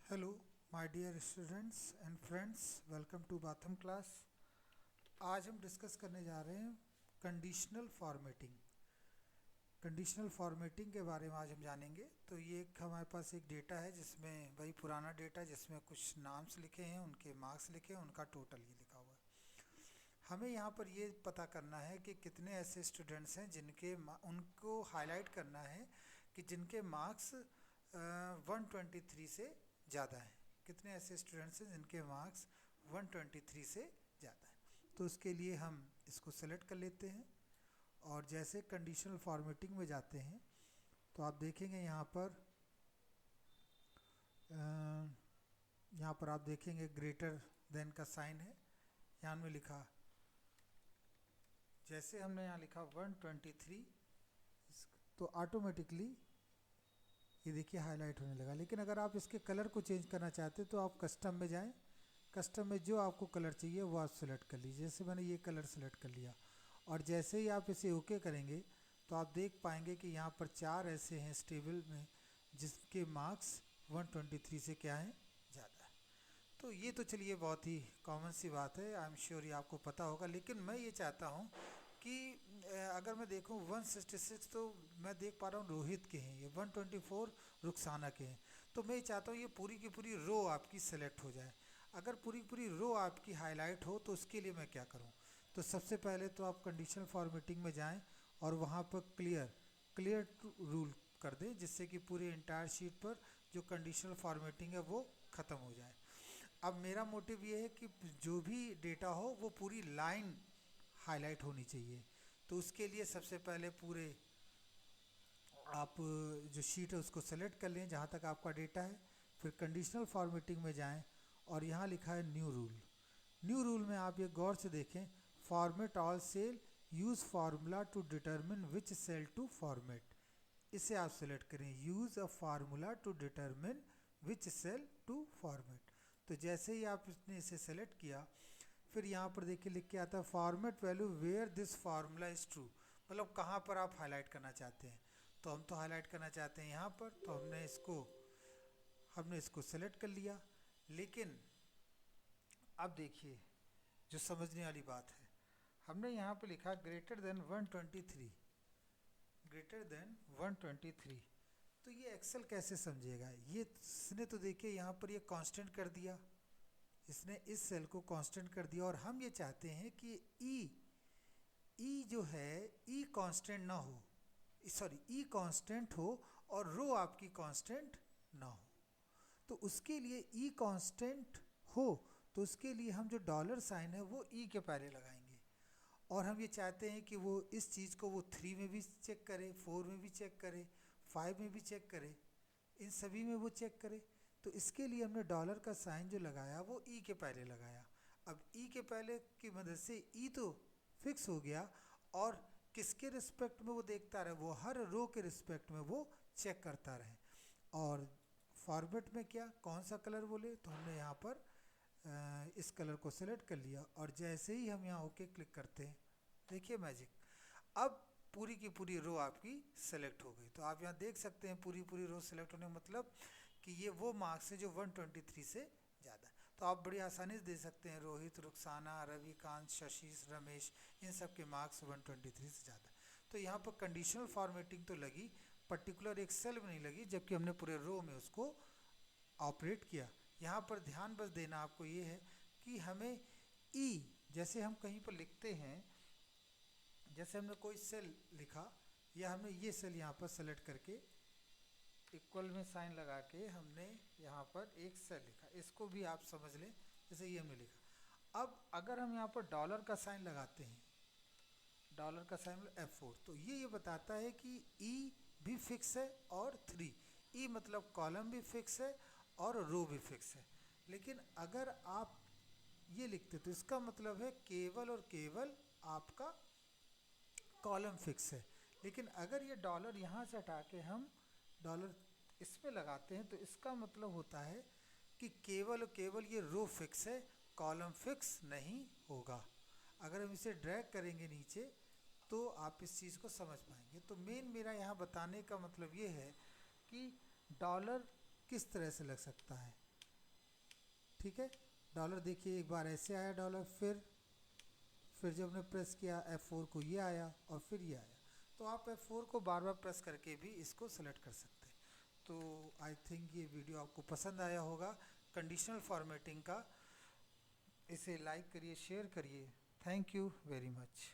Hello my dear students and friends, welcome to Batham class. आज हम discuss करने जा रहे हैं कंडीशनल फॉर्मेटिंग। कंडीशनल फॉर्मेटिंग के बारे में आज हम जानेंगे। तो ये हमारे पास एक डेटा है जिसमें वही पुराना डेटा जिसमें कुछ नाम्स लिखे हैं, उनके मार्क्स लिखे हैं, उनका टोटल ये लिखा हुआ है। हमें यहाँ पर ये पता करना है कि कितने ऐसे स्टूडेंट्स हैं जिनके उनको हाईलाइट करना है कि जिनके मार्क्स 123 से ज़्यादा हैं। कितने ऐसे स्टूडेंट्स हैं जिनके मार्क्स 123 से ज़्यादा हैं। तो उसके लिए हम इसको सेलेक्ट कर लेते हैं और जैसे कंडीशनल फॉर्मेटिंग में जाते हैं तो आप देखेंगे यहाँ पर आप देखेंगे ग्रेटर देन का साइन है। यहाँ में लिखा, जैसे हमने यहाँ लिखा 123 तो ऑटोमेटिकली ये देखिए हाईलाइट होने लगा। लेकिन अगर आप इसके कलर को चेंज करना चाहते तो आप कस्टम में जाएं, कस्टम में जो आपको कलर चाहिए वो आप सेलेक्ट कर लीजिए। जैसे मैंने ये कलर सेलेक्ट कर लिया और जैसे ही आप इसे ओके करेंगे तो आप देख पाएंगे कि यहाँ पर 4 ऐसे हैं स्टेबल में जिसके मार्क्स 123 से क्या हैं, ज़्यादा है। तो ये तो चलिए बहुत ही कॉमन सी बात है, आई एम श्योर ये आपको पता होगा। लेकिन मैं ये चाहता हूँ कि अगर मैं देखूँ 166 तो मैं देख पा रहा हूँ रोहित के हैं, ये 124 रुखसाना के हैं। तो मैं ये चाहता हूँ ये पूरी की पूरी रो आपकी सेलेक्ट हो जाए। अगर पूरी की पूरी रो आपकी हाईलाइट हो तो उसके लिए मैं क्या करूँ? तो सबसे पहले तो आप कंडीशनल फॉर्मेटिंग में जाएँ और वहाँ पर क्लियर रूल कर दें, जिससे कि पूरे इंटायर शीट पर जो कंडीशनल फॉर्मेटिंग है वो ख़त्म हो जाए। अब मेरा मोटिव ये है कि जो भी डेटा हो वो पूरी लाइन हाईलाइट होनी चाहिए। तो उसके लिए सबसे पहले पूरे आप जो शीट है उसको सेलेक्ट कर लें जहाँ तक आपका डेटा है। फिर कंडीशनल फॉर्मेटिंग में जाएं और यहाँ लिखा है न्यू रूल। न्यू रूल में आप ये गौर से देखें, format all cell, use formula to determine which cell to format. इसे आप सेलेक्ट करें, use a formula to determine which cell to format. तो जैसे ही आप इसने इसे सेलेक्ट किया, फिर यहाँ पर देखिए लिख के आता है format value where this formula is true, मतलब कहाँ पर आप हाईलाइट करना चाहते हैं। तो हम तो हाईलाइट करना चाहते हैं यहाँ पर, तो हमने इसको सेलेक्ट कर लिया। लेकिन अब देखिए जो समझने वाली बात है, हमने यहाँ पे लिखा ग्रेटर देन 123, ग्रेटर देन 123। तो ये एक्सेल कैसे समझेगा? ये इसने तो देखिए यहाँ पर ये कांस्टेंट कर दिया, इसने इस सेल को कांस्टेंट कर दिया। और हम ये चाहते हैं कि ई जो है ई कांस्टेंट ना हो, सॉरी ई कांस्टेंट हो और रो आपकी कांस्टेंट ना हो। तो उसके लिए ई कांस्टेंट हो तो उसके लिए हम जो डॉलर साइन है वो ई के पहले लगाएंगे। और हम ये चाहते हैं कि वो इस चीज़ को वो 3 में भी चेक करे, 4 में भी चेक करे, 5 में भी चेक करे, इन सभी में वो चेक करे। तो इसके लिए हमने डॉलर का साइन जो लगाया वो ई के पहले लगाया। अब ई के पहले की मदद से ई तो फिक्स हो गया और किसके रिस्पेक्ट में वो देखता रहे, वो हर रो के रिस्पेक्ट में वो चेक करता रहे। और फॉर्मेट में क्या, कौन सा कलर बोले, तो हमने यहाँ पर इस कलर को सेलेक्ट कर लिया और जैसे ही हम यहाँ ओके क्लिक करते हैं, देखिए मैजिक, अब पूरी की पूरी रो आपकी सेलेक्ट हो गई। तो आप यहाँ देख सकते हैं पूरी पूरी रो सेलेक्ट होने का मतलब कि ये वो मार्क्स है जो 123 से ज़्यादा। तो आप बड़ी आसानी से दे सकते हैं रोहित, रुखसाना, रविकांत, शशीष, रमेश, इन सब के मार्क्स 123 से ज़्यादा। तो यहाँ पर कंडीशनल फॉर्मेटिंग तो लगी, पर्टिकुलर एक सेल में नहीं लगी, जबकि हमने पूरे रो में उसको ऑपरेट किया। यहाँ पर ध्यान बस देना आपको ये है कि हमें ई, जैसे हम कहीं पर लिखते हैं, जैसे हमने कोई सेल लिखा या हमने ये सेल यहाँ पर सेलेक्ट करके इक्वल में साइन लगा के हमने यहाँ पर एक सेल लिखा, इसको भी आप समझ लें जैसे ये हमने लिखा। अब अगर हम यहाँ पर डॉलर का साइन लगाते हैं, डॉलर का साइन F4, तो ये बताता है कि ई भी फिक्स है और 3, ई मतलब कॉलम भी फिक्स है और रो भी फिक्स है। लेकिन अगर आप ये लिखते तो इसका मतलब है केवल और केवल आपका कॉलम फिक्स है। लेकिन अगर ये डॉलर यहाँ से हटा के हम डॉलर इस पे लगाते हैं तो इसका मतलब होता है कि केवल और केवल ये रो फिक्स है, कॉलम फिक्स नहीं होगा। अगर हम इसे ड्रैग करेंगे नीचे तो आप इस चीज़ को समझ पाएंगे। तो मेन मेरा यहाँ बताने का मतलब ये है कि डॉलर किस तरह से लग सकता है। ठीक है। डॉलर देखिए एक बार ऐसे आया डॉलर, फिर जब हमने प्रेस किया F4 को ये आया और फिर ये आया। तो आप F4 को बार बार प्रेस करके भी इसको सेलेक्ट कर सकते हैं। तो आई थिंक ये वीडियो आपको पसंद आया होगा कंडीशनल फॉर्मेटिंग का। इसे लाइक करिए, शेयर करिए। Thank you very much.